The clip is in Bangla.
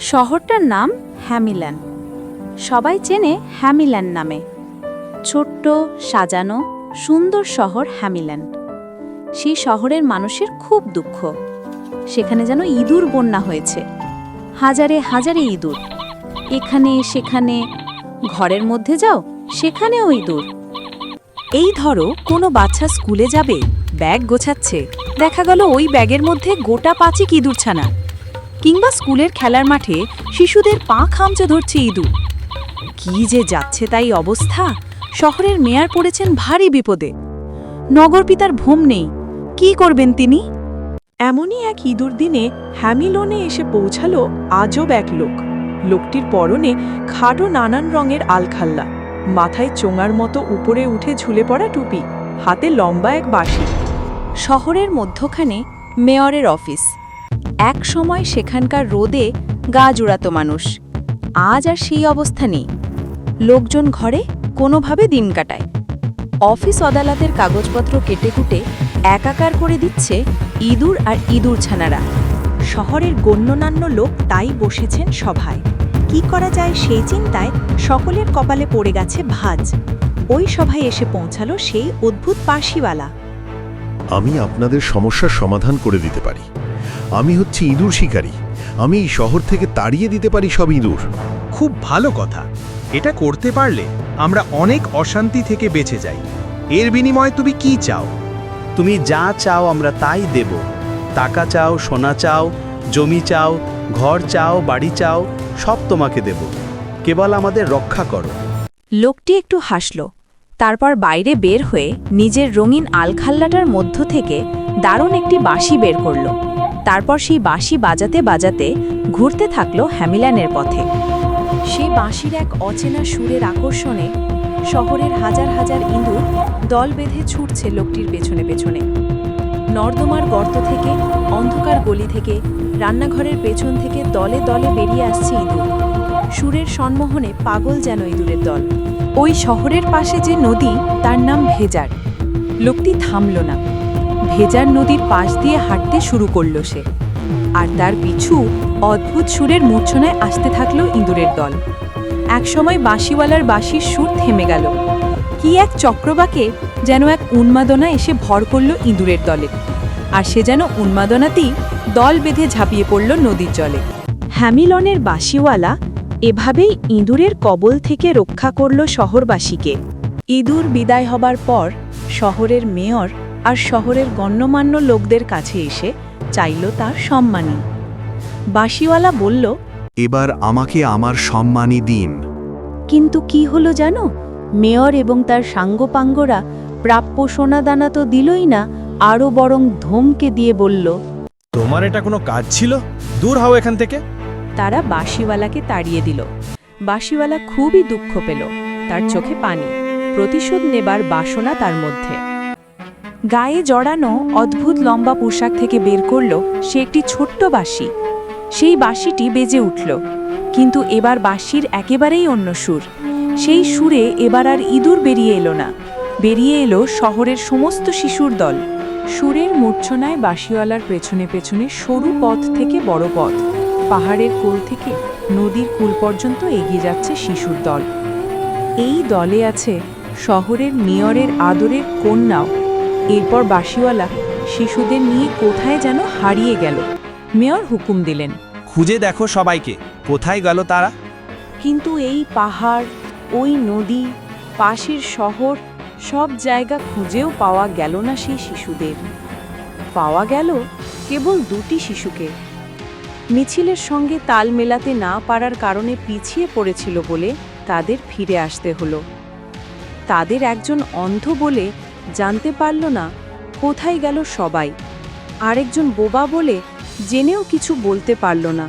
শহরটার নাম হ্যামিল্যান্ড। সবাই চেনে হ্যামিল্যান্ড নামে। ছোট্ট, সাজানো, সুন্দর শহর হ্যামিল্যান্ড। সেই শহরের মানুষের খুব দুঃখ। সেখানে যেন ইঁদুর বন্যা হয়েছে। হাজারে হাজারে ইঁদুর, এখানে সেখানে। ঘরের মধ্যে যাও, সেখানেও ইঁদুর। এই ধরো কোনো বাচ্চা স্কুলে যাবে, ব্যাগ গোছাচ্ছে, দেখা গেল ওই ব্যাগের মধ্যে গোটা 5 ইঁদুরছানা। কিংবা স্কুলের খেলার মাঠে শিশুদের পা খামচে ধরছে ইঁদুর। কি যে যাচ্ছে তাই অবস্থা। শহরের মেয়র পড়েছেন ভারী বিপদে। নগরপিতার ভোম নেই, কি করবেন তিনি? এমনই এক ইঁদুর দিনে হ্যামিলনে এসে পৌঁছালো আজব এক লোক। লোকটির পরনে খাটো নানান রঙের আলখাল্লা, মাথায় চোঙার মতো উপরে উঠে ঝুলে পড়া টুপি, হাতে লম্বা এক বাঁশি। শহরের মধ্যখানে মেয়রের অফিস। এক সময় সেখানকার রোদে গা জুড়াতো মানুষ। আজ আর সেই অবস্থা নেই। লোকজন ঘরে কোনোভাবে দিন কাটায়। অফিস আদালতের কাগজপত্র কেটে কুটে একাকার করে দিচ্ছে ইঁদুর আর ইঁদুরছানারা। শহরের গণ্যমান্য লোক তাই বসেছেন সভায়। কি করা যায় সেই চিন্তায় সকলের কপালে পড়ে গেছে ভাঁজ। ওই সভায় এসে পৌঁছালো সেই অদ্ভুত বাঁশিওয়ালা। আমি আপনাদের সমস্যার সমাধান করে দিতে পারি। আমি হচ্ছি ইঁদুর শিকারী। আমি এই শহর থেকে তাড়িয়ে দিতে পারি সব ইঁদুর। খুব ভালো কথা। এটা করতে পারলে আমরা অনেক অশান্তি থেকে বেঁচে যাই। এর বিনিময়ে তুমি কি চাও? তুমি যা চাও আমরা তাই দেব। টাকা চাও, সোনা চাও, জমি চাও, ঘর চাও, বাড়ি চাও, সব তোমাকে দেব। কেবল আমাদের রক্ষা করো। লোকটি একটু হাসল। তারপর বাইরে বের হয়ে নিজের রঙিন আলখাল্লাটার মধ্য থেকে দারুণ একটি বাঁশি বের করল। তারপর সেই বাঁশি বাজাতে বাজাতে ঘুরতে থাকলো হ্যামিল্যান্ডের পথে। সেই বাঁশির এক অচেনা সুরের আকর্ষণে শহরের হাজার হাজার ইঁদুর দল বেঁধে ছুটছে লোকটির পেছনে পেছনে। নর্দমার গর্ত থেকে, অন্ধকার গলি থেকে, রান্নাঘরের পেছন থেকে দলে দলে বেরিয়ে আসছে ইঁদুর। সুরের সম্মোহনে পাগল যেন ইঁদুরের দল। ওই শহরের পাশে যে নদী, তার নাম ভেজার। লোকটি থামল না। ভেজার নদীর পাশ দিয়ে হাঁটতে শুরু করল সে। আর তার পিছু অদ্ভুত সুরের মূর্ছনায় আসতে থাকল ইঁদুরের দল। একসময় বাঁশিওয়ালার বাঁশির সুর থেমে গেল। কি এক চক্রবাকে যেন এক উন্মাদনা এসে ভর করল ইঁদুরের দলে। আর সে যেন উন্মাদনাতেই দল বেঁধে ঝাঁপিয়ে পড়ল নদীর জলে। হ্যামিলনের বাঁশিওয়ালা এভাবেই ইঁদুরের কবল থেকে রক্ষা করল শহরবাসীকে। ইঁদুর বিদায় হবার পর শহরের মেয়র আর শহরের গণ্যমান্য লোকদের কাছে এসে চাইল তার সম্মানী। বাঁশিওয়ালা বলল, এবার আমাকে আমার সম্মানী দিন। কিন্তু কি হলো জানো? মেয়র এবং তার সাঙ্গপাঙ্গরা প্রাপ্য সোনাদানা তো দিলই না, আরও বরং ধমকে দিয়ে বলল, তোমার এটা কোনো কাজ ছিল? দূর হও এখান থেকে। তারা বাঁশিওয়ালাকে তাড়িয়ে দিল। বাঁশিওয়ালা খুবই দুঃখ পেল। তার চোখে পানি, প্রতিশোধ নেবার বাসনা তার মধ্যে। গায়ে জড়ানো অদ্ভুত লম্বা পোশাক থেকে বের করল সে একটি ছোট্ট বাঁশি। সেই বাঁশিটি বেজে উঠল, কিন্তু এবার বাঁশির একেবারেই অন্য সুর। সেই সুরে এবার আর ইঁদুর বেরিয়ে এলো না, বেরিয়ে এলো শহরের সমস্ত শিশুর দল। সুরের মূর্ছনায় বাঁশিওয়ালার পেছনে পেছনে সরু পথ থেকে বড় পথ, পাহাড়ের কোল থেকে নদীর কুল পর্যন্ত এগিয়ে যাচ্ছে শিশুর দল। এই দলে আছে শহরের মেয়রের আদরের কন্যাও। এরপর বাঁশিওয়ালা শিশুদের নিয়ে কোথায় যেন হারিয়ে গেল। মেয়র হুকুম দিলেন, খুঁজে দেখো সবাইকে, কোথায় গেল তারা? কিন্তু এই পাহাড়, ওই নদী, পাশের শহর, সব জায়গা খুঁজেও পাওয়া গেল না সেই শিশুদের। পাওয়া গেল কেবল 2টি শিশুকে। মিছিলের সঙ্গে তাল মেলাতে না পারার কারণে পিছিয়ে পড়েছিল বলে তাদের ফিরে আসতে হলো। তাদের একজন অন্ধ বলে জানতে পারল না কোথায় গেল সবাই। আরেকজন বোবা বলে জেনেও কিছু বলতে পারল না।